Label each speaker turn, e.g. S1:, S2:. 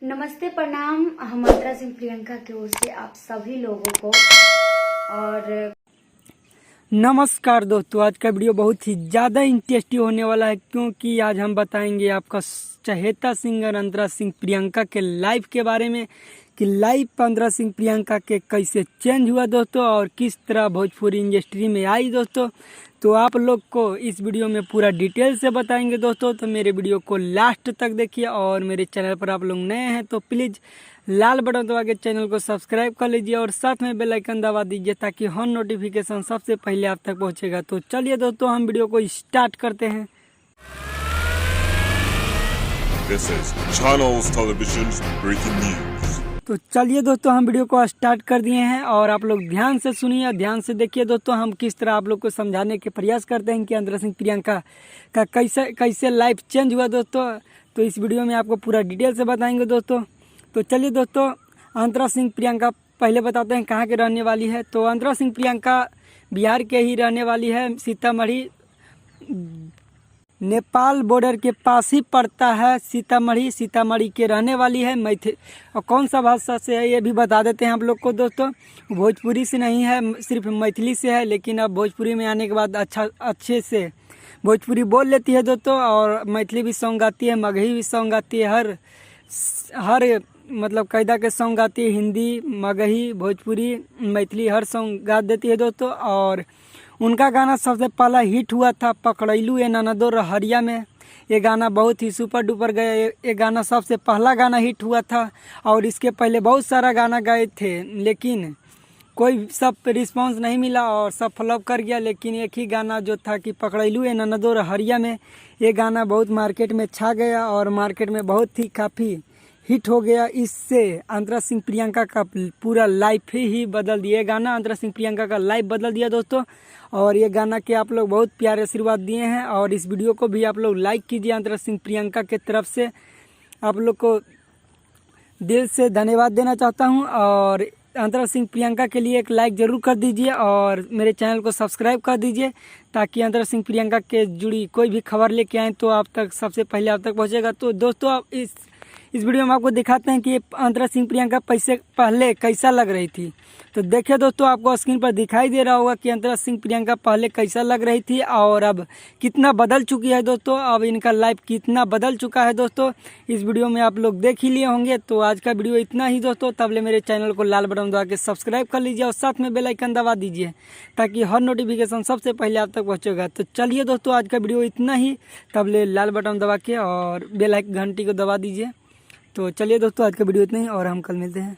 S1: नमस्ते, प्रणाम। हम मंत्रा सिंह प्रियंका की ओर से आप सभी लोगों को और
S2: नमस्कार दोस्तों, आज का वीडियो बहुत ही ज़्यादा इंटरेस्टिंग होने वाला है क्योंकि आज हम बताएंगे आपका चहेता सिंगर अंतरा सिंह प्रियंका के लाइफ के बारे में कि लाइफ अंतरा सिंह प्रियंका के कैसे चेंज हुआ दोस्तों और किस तरह भोजपुरी इंडस्ट्री में आई दोस्तों। तो आप लोग को इस वीडियो में पूरा डिटेल से बताएंगे दोस्तों, तो मेरे वीडियो को लास्ट तक देखिए। और मेरे चैनल पर आप लोग नए हैं तो प्लीज़ लाल बटन दबा के चैनल को सब्सक्राइब कर लीजिए और साथ में बेल आइकन दबा दीजिए ताकि हर नोटिफिकेशन सबसे पहले आप तक पहुंचेगा। तो चलिए दोस्तों, हम वीडियो को स्टार्ट करते हैं।
S3: This is Channels Television's breaking news.
S2: तो चलिए दोस्तों, हम वीडियो को स्टार्ट कर दिए हैं और आप लोग ध्यान से सुनिए, ध्यान से देखिए दोस्तों। हम किस तरह आप लोग को समझाने के प्रयास करते हैं कि अंतरा सिंह प्रियंका का कैसे लाइफ चेंज हुआ दोस्तों। तो इस वीडियो में आपको पूरा डिटेल से बताएंगे दोस्तों। तो चलिए दोस्तों, अंतरा सिंह प्रियंका पहले बताते हैं कहाँ के रहने वाली है। तो अंतरा सिंह प्रियंका बिहार के ही रहने वाली है। सीतामढ़ी नेपाल बॉर्डर के पास ही पड़ता है। सीतामढ़ी के रहने वाली है। और कौन सा भाषा से है ये भी बता देते हैं आप लोग को दोस्तों। भोजपुरी से नहीं है, सिर्फ मैथिली से है, लेकिन अब भोजपुरी में आने के बाद अच्छे से भोजपुरी बोल लेती है दोस्तों। और मैथिली भी सॉन्ग गाती है, मगही भी सॉन्ग गाती है, हर मतलब कायदा के सॉन्ग गाती है। हिंदी, मगही, भोजपुरी, मैथिली हर सॉन्ग गा देती है दोस्तों। और उनका गाना सबसे पहला हिट हुआ था पकड़ैलू ए ननदो रहरिया में। ये गाना बहुत ही सुपर डुपर गया। ये गाना सबसे पहला गाना हिट हुआ था। और इसके पहले बहुत सारा गाना गाए थे, लेकिन कोई सब रिस्पांस नहीं मिला और सब फ्लॉप कर गया। लेकिन एक ही गाना जो था कि पकड़ैलू ए ननदो रहरिया में, ये गाना बहुत मार्केट में छा गया और मार्केट में बहुत ही काफ़ी हिट हो गया। इससे अंतरा सिंह प्रियंका का पूरा लाइफ ही बदल दिया। गाना अंतरा सिंह प्रियंका का लाइफ बदल दिया दोस्तों। और ये गाना के आप लोग बहुत प्यारे आशीर्वाद दिए हैं। और इस वीडियो को भी आप लोग लाइक कीजिए। अंतरा सिंह प्रियंका के तरफ से आप लोग को दिल से धन्यवाद देना चाहता हूँ। और अंतरा सिंह प्रियंका के लिए एक लाइक ज़रूर कर दीजिए और मेरे चैनल को सब्सक्राइब कर दीजिए ताकि अंतरा सिंह प्रियंका के जुड़ी कोई भी खबर लेके आएँ तो आप तक सबसे पहले आप तक पहुँचेगा। तो दोस्तों, आप इस वीडियो में आपको दिखाते हैं कि अंतरा सिंह प्रियंका पहले कैसा लग रही थी। तो देखिए दोस्तों, आपको स्क्रीन पर दिखाई दे रहा होगा कि अंतरा सिंह प्रियंका पहले कैसा लग रही थी और अब कितना बदल चुकी है दोस्तों। अब इनका लाइफ कितना बदल चुका है दोस्तों, इस वीडियो में आप लोग देख ही लिए होंगे। तो आज का वीडियो इतना ही दोस्तों। तबले मेरे चैनल को लाल बटन दबा के सब्सक्राइब कर लीजिए और साथ में बेल आइकन दबा दीजिए ताकि हर नोटिफिकेशन सबसे पहले आप तक पहुँचेगा। तो चलिए दोस्तों, आज का वीडियो इतना ही। तबले लाल बटन दबा के और बेल आइकन घंटी को दबा दीजिए। तो चलिए दोस्तों, आज का वीडियो इतना ही और हम कल मिलते हैं।